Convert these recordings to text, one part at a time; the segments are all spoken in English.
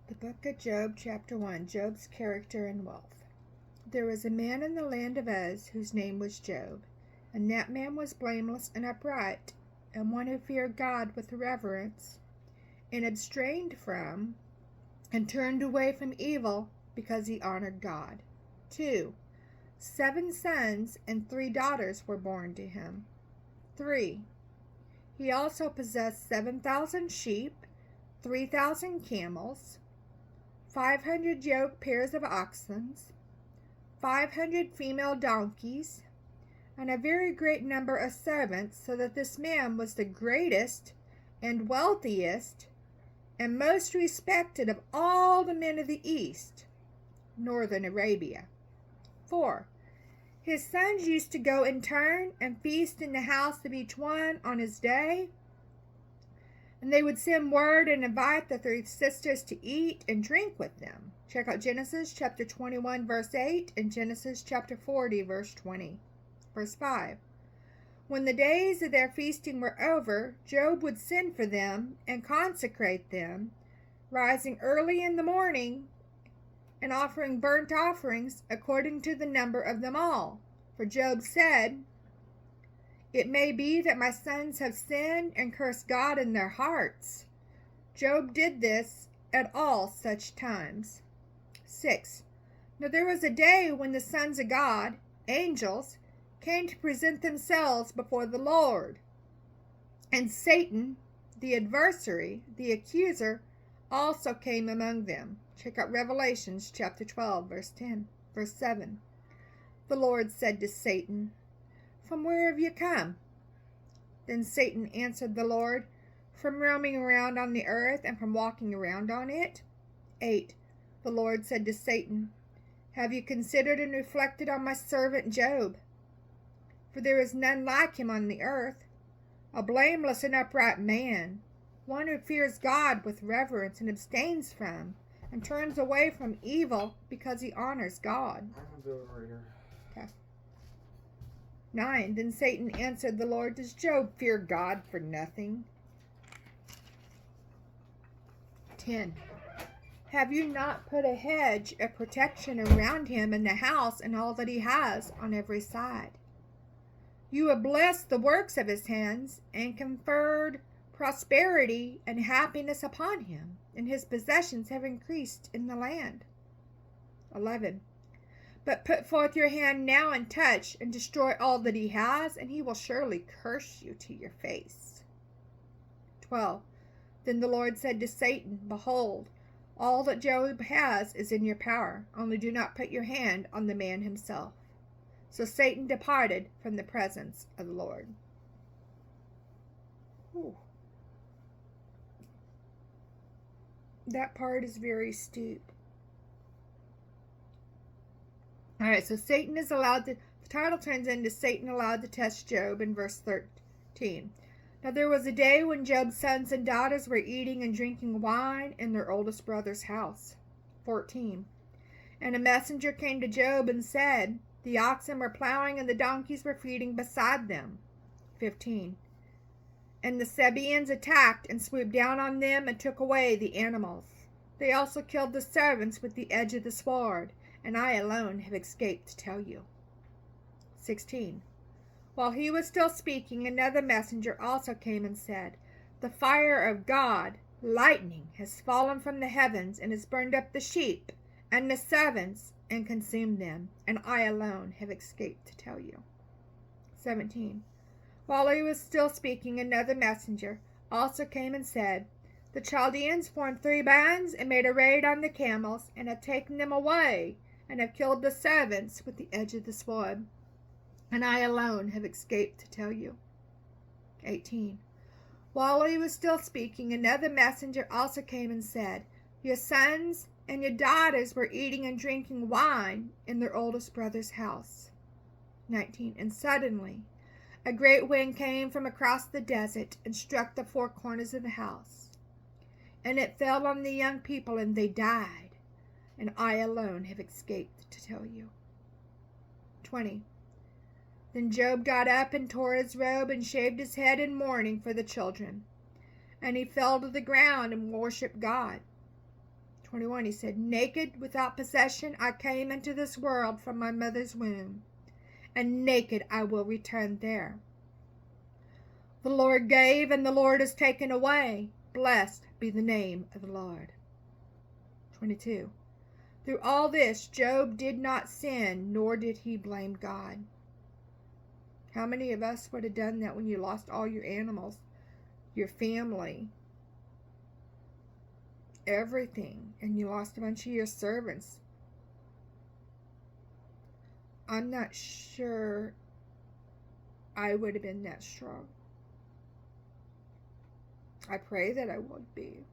The book of Job, chapter 1, Job's character and wealth. There was a man in the land of Uz whose name was Job, and that man was blameless and upright, and one who feared God with reverence, and abstained from and turned away from evil because he honored God. 2. 7 sons and 3 daughters were born to him. 3. He also possessed 7,000 sheep, 3,000 camels, 500 yoke pairs of oxen, 500 female donkeys, and a very great number of servants, so that this man was the greatest and wealthiest and most respected of all the men of the East, northern Arabia. 4. His sons used to go in turn and feast in the house of each one on his day, and they would send word and invite the 3 sisters to eat and drink with them. Check out Genesis chapter 21, verse 8, and Genesis chapter 40, verse 20. Verse 5. When the days of their feasting were over, Job would send for them and consecrate them, rising early in the morning and offering burnt offerings according to the number of them all. For Job said, "It may be that my sons have sinned and cursed God in their hearts." Job did this at all such times. 6. Now there was a day when the sons of God, angels, came to present themselves before the Lord. And Satan, the adversary, the accuser, also came among them. Check out Revelations chapter 12, verse 10, verse 7. The Lord said to Satan, "From where have you come?" Then Satan answered the Lord, "From roaming around on the earth and from walking around on it." 8. The Lord said to Satan, "Have you considered and reflected on my servant Job? For there is none like him on the earth, a blameless and upright man, one who fears God with reverence and abstains from and turns away from evil because he honors God." Okay. 9. Then Satan answered the Lord, "Does Job fear God for nothing?" 10. Have you not put a hedge of protection around him and the house and all that he has on every side? You have blessed the works of his hands and conferred prosperity and happiness upon him, and his possessions have increased in the land. 11. But put forth your hand now and touch and destroy all that he has, and he will surely curse you to your face. 12. Then the Lord said to Satan, "Behold, all that Job has is in your power, only do not put your hand on the man himself." So Satan departed from the presence of the Lord. Ooh. That part is very steep. All right, so Satan is allowed to, the title turns into Satan allowed to test Job in verse 13. Now there was a day when Job's sons and daughters were eating and drinking wine in their oldest brother's house. 14. And a messenger came to Job and said, "The oxen were plowing and the donkeys were feeding beside them." 15. And the Sabaeans attacked and swooped down on them and took away the animals. They also killed the servants with the edge of the sword, and I alone have escaped to tell you. 16. While he was still speaking, another messenger also came and said, "The fire of God, lightning, has fallen from the heavens and has burned up the sheep and the servants and consumed them, and I alone have escaped to tell you." 17. While he was still speaking, another messenger also came and said, "The Chaldeans formed 3 bands and made a raid on the camels and have taken them away and have killed the servants with the edge of the sword, and I alone have escaped to tell you." 18. While he was still speaking, another messenger also came and said, "Your sons and your daughters were eating and drinking wine in their oldest brother's house." 19. And suddenly a great wind came from across the desert and struck the 4 corners of the house, and it fell on the young people, and they died, and I alone have escaped to tell you. 20. Then Job got up and tore his robe and shaved his head in mourning for the children, and he fell to the ground and worshipped God. 21, he said, naked, without possession, I came into this world from my mother's womb, and naked I will return there. The Lord gave, and the Lord has taken away. Blessed be the name of the Lord. 22. Through all this, Job did not sin, nor did he blame God. How many of us would have done that when you lost all your animals, your family, everything, and you lost a bunch of your servants? I'm not sure I would have been that strong. I pray that I would be.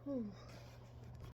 Whew.